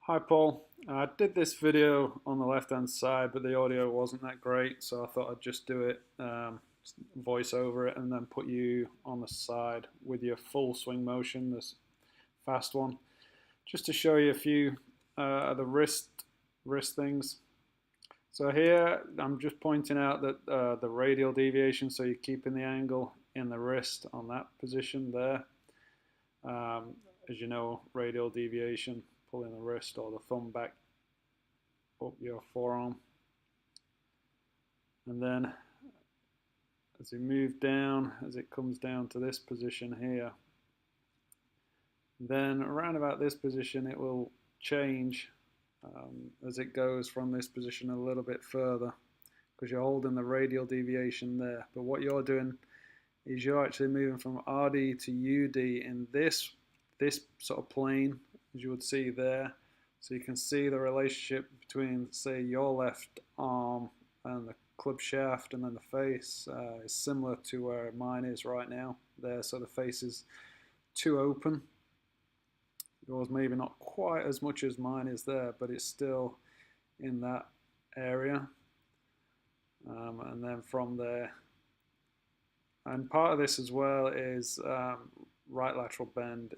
Hi Paul, I did this video on the left hand side but the audio wasn't that great, so I thought I'd just do it, voice over it and then put you on the side with your full swing motion, this fast one, just to show you a few of the wrist things. So here I'm just pointing out that the radial deviation, so you're keeping the angle in the wrist on that position there. As you know, radial deviation, pulling the wrist or the thumb back up your forearm. And then as you move down, as it comes down to this position here, then around about this position it will change as it goes from this position a little bit further, because you're holding the radial deviation there. But what you're doing is you're actually moving from RD to UD in this sort of plane, as you would see there. So you can see the relationship between, say, your left arm and the club shaft, and then the face is similar to where mine is right now there. So the face is too open. Yours maybe not quite as much as mine is there, but it's still in that area. And then from there, and part of this as well is right lateral bend.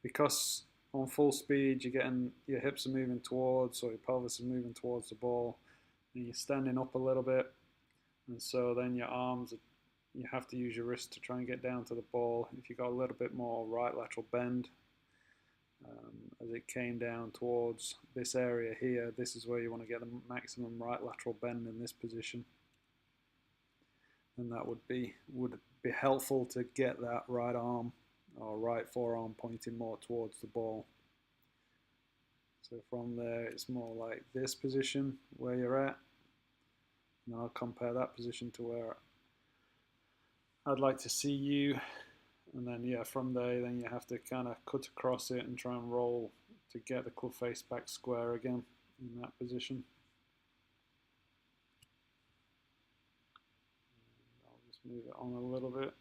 Because on full speed you're getting, your hips are moving towards, or your pelvis is moving towards the ball, and you're standing up a little bit, and so then your arms, you have to use your wrist to try and get down to the ball. If you got a little bit more right lateral bend, as it came down towards this area here, this is where you want to get the maximum right lateral bend in this position, and that would be helpful to get that right arm or right forearm pointing more towards the ball. So from there it's more like this position where you're at, and I'll compare that position to where I'd like to see you, and then yeah, from there then you have to kind of cut across it and try and roll to get the club face back square again in that position. I'll just move it on a little bit.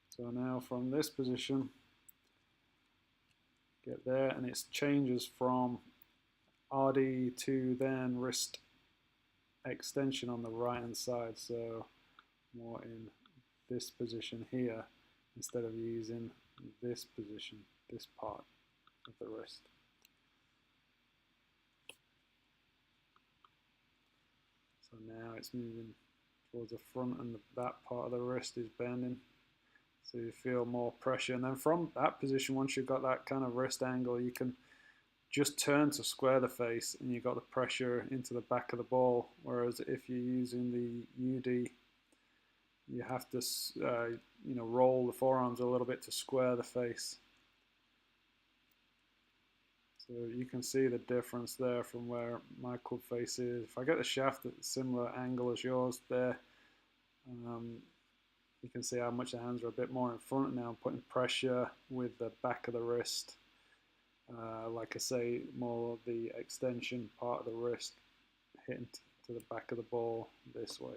So now from this position, get there, and it changes from RD to then wrist extension on the right hand side, so more in this position here instead of using this position, this part of the wrist. So now it's moving towards the front, and that part of the wrist is bending, so you feel more pressure. And then from that position, once you've got that kind of wrist angle, you can just turn to square the face, and you've got the pressure into the back of the ball. Whereas if you're using the UD, you have to roll the forearms a little bit to square the face. So you can see the difference there from where my club face is. If I get the shaft at a similar angle as yours there, you can see how much the hands are a bit more in front. Now I'm putting pressure with the back of the wrist. Like I say, more the extension part of the wrist hitting to the back of the ball this way.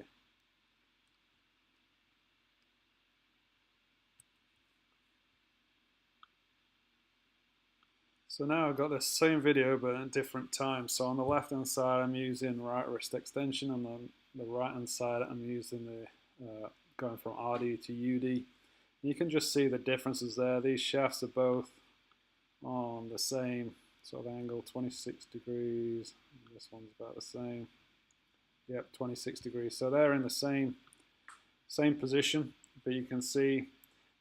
So now I've got the same video but at different times. So on the left hand side I'm using right wrist extension, and on the right hand side I'm using the going from RD to UD. You can just see the differences there. These shafts are both on the same sort of angle, 26 degrees. This one's about the same. Yep, 26 degrees. So they're in the same position, but you can see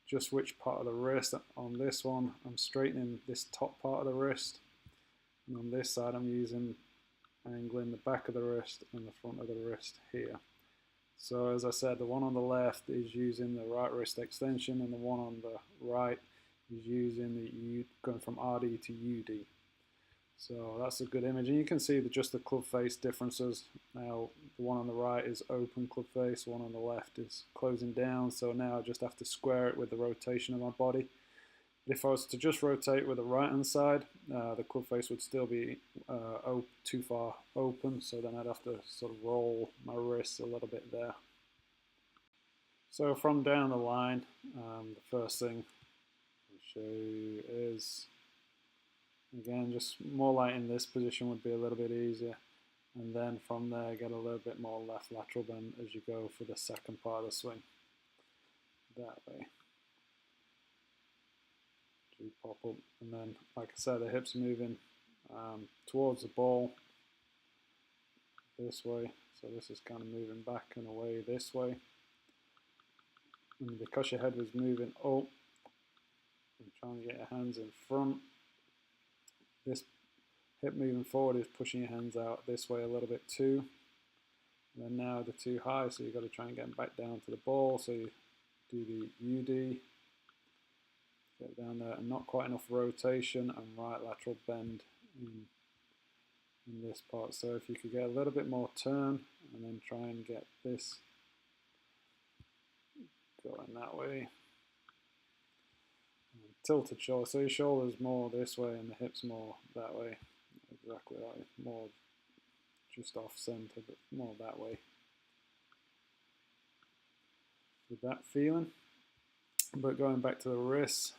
just which part of the wrist. On this one I'm straightening this top part of the wrist, and on this side I'm angling the back of the wrist and the front of the wrist here. So as I said, the one on the left is using the right wrist extension, and the one on the right is using the going from RD to UD. So that's a good image, and you can see just the club face differences. Now the one on the right is open club face, the one on the left is closing down, so now I just have to square it with the rotation of my body. But if I was to just rotate with the right hand side, the club face would still be too far open, so then I'd have to sort of roll my wrists a little bit there. So from down the line, the first thing I'll show you is Again, just more like in this position would be a little bit easier. And then from there, get a little bit more left lateral bend as you go for the second part of the swing. That way. So you pop up, and then, like I said, the hips are moving towards the ball this way. So this is kind of moving back and away this way. And because your head was moving up, and trying to get your hands in front, this hip moving forward is pushing your hands out this way a little bit too. And then now they're too high, so you've got to try and get them back down to the ball. So you do the UD, get down there, and not quite enough rotation and right lateral bend in this part. So if you could get a little bit more turn and then try and get this going that way. And tilted shoulder, so your shoulder's more this way and the hips more that way. Exactly like more just off center, but more that way. With that feeling. But going back to the wrists.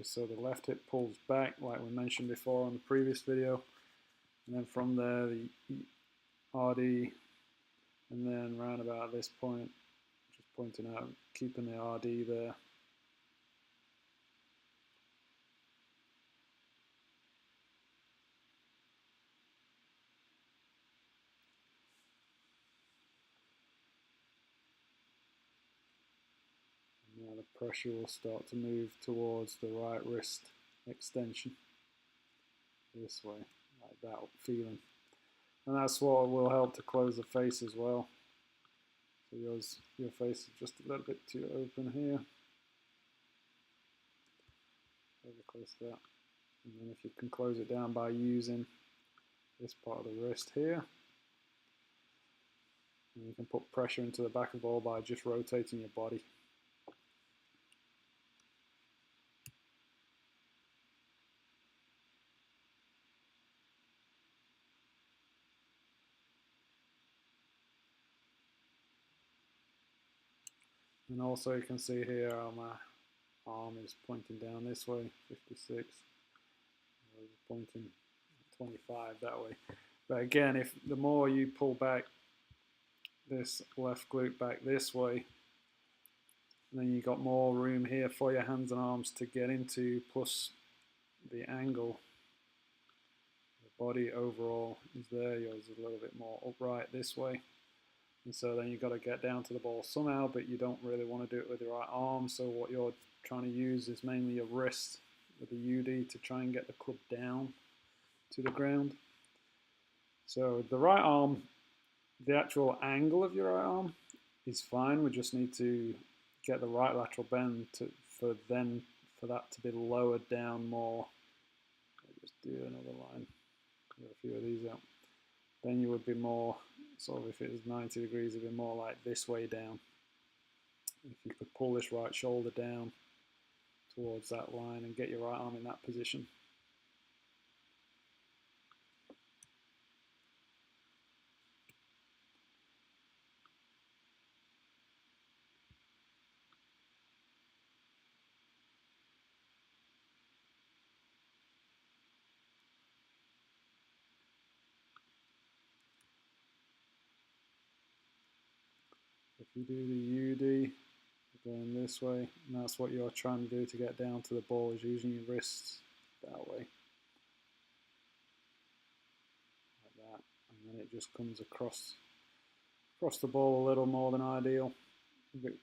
So the left hip pulls back, like we mentioned before on the previous video. And then from there, the RD, and then round about this point, just pointing out, keeping the RD there. And now the pressure will start to move towards the right wrist extension. This way, like that feeling. And that's what will help to close the face as well. So your face is just a little bit too open here. Very close to that. And then if you can close it down by using this part of the wrist here. And you can put pressure into the back of the ball by just rotating your body. And also you can see here how my arm is pointing down this way, 56. Pointing 25 that way. But again, if the more you pull back this left glute back this way, then you've got more room here for your hands and arms to get into, plus the angle. The body overall is there, yours is a little bit more upright this way. And so then you've got to get down to the ball somehow, but you don't really want to do it with your right arm. So what you're trying to use is mainly your wrist with the UD to try and get the club down to the ground. So the right arm, the actual angle of your right arm is fine. We just need to get the right lateral bend for that to be lowered down more. I'll just do another line, get a few of these out. Then you would be more, sort of if it was 90 degrees, it'd be more like this way down. If you could pull this right shoulder down towards that line and get your right arm in that position. If you do the UD, going this way, and that's what you're trying to do to get down to the ball, is using your wrists that way. Like that. And then it just comes across the ball a little more than ideal.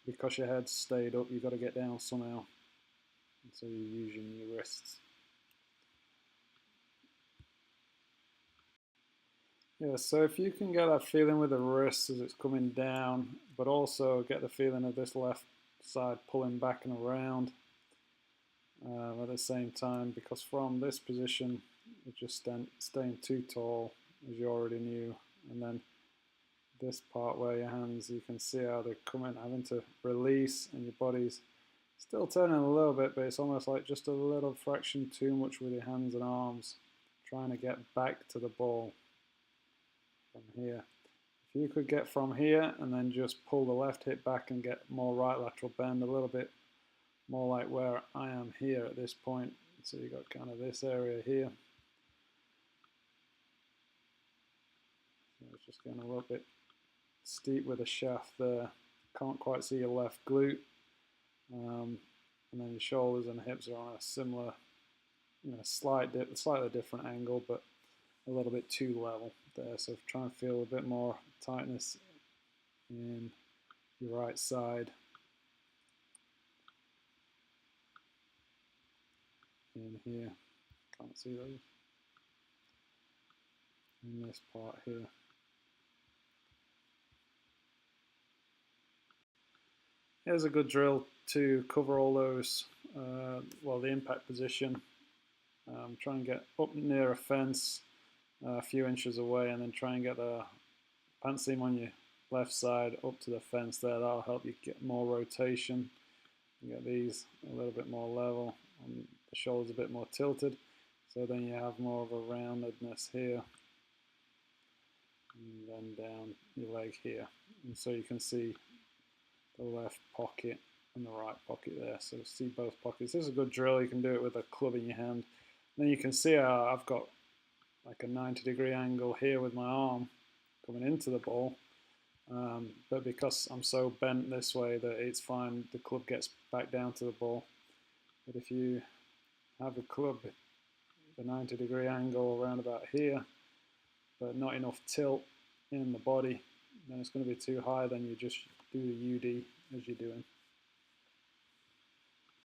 Because your head's stayed up, you've got to get down somehow. And so you're using your wrists. Yeah, so if you can get that feeling with the wrist as it's coming down, but also get the feeling of this left side pulling back and around at the same time, because from this position, you're just staying too tall, as you already knew, and then this part where your hands, you can see how they're coming, having to release, and your body's still turning a little bit, but it's almost like just a little fraction too much with your hands and arms, trying to get back to the ball. From here, If you could get from here and then just pull the left hip back and get more right lateral bend, a little bit more like where I am here at this point. So you got kind of this area here. So it's just getting a little bit steep with the shaft there. Can't quite see your left glute. And then your shoulders and hips are on a similar, slightly different angle, but a little bit too level there. So try and feel a bit more tightness in your right side. In here, can't see those. In this part here. Here's a good drill to cover all those, the impact position. Try and get up near a fence, a few inches away, and then try and get the pant seam on your left side up to the fence there. That'll help you get more rotation. You get these a little bit more level, and the shoulders a bit more tilted. So then you have more of a roundedness here, and then down your leg here. And so you can see the left pocket and the right pocket there. So see both pockets. This is a good drill. You can do it with a club in your hand. Then you can see how I've got like a 90-degree angle here with my arm coming into the ball. But because I'm so bent this way that it's fine, the club gets back down to the ball. But if you have the club, the 90-degree angle around about here, but not enough tilt in the body, then it's going to be too high, then you just do the UD as you're doing.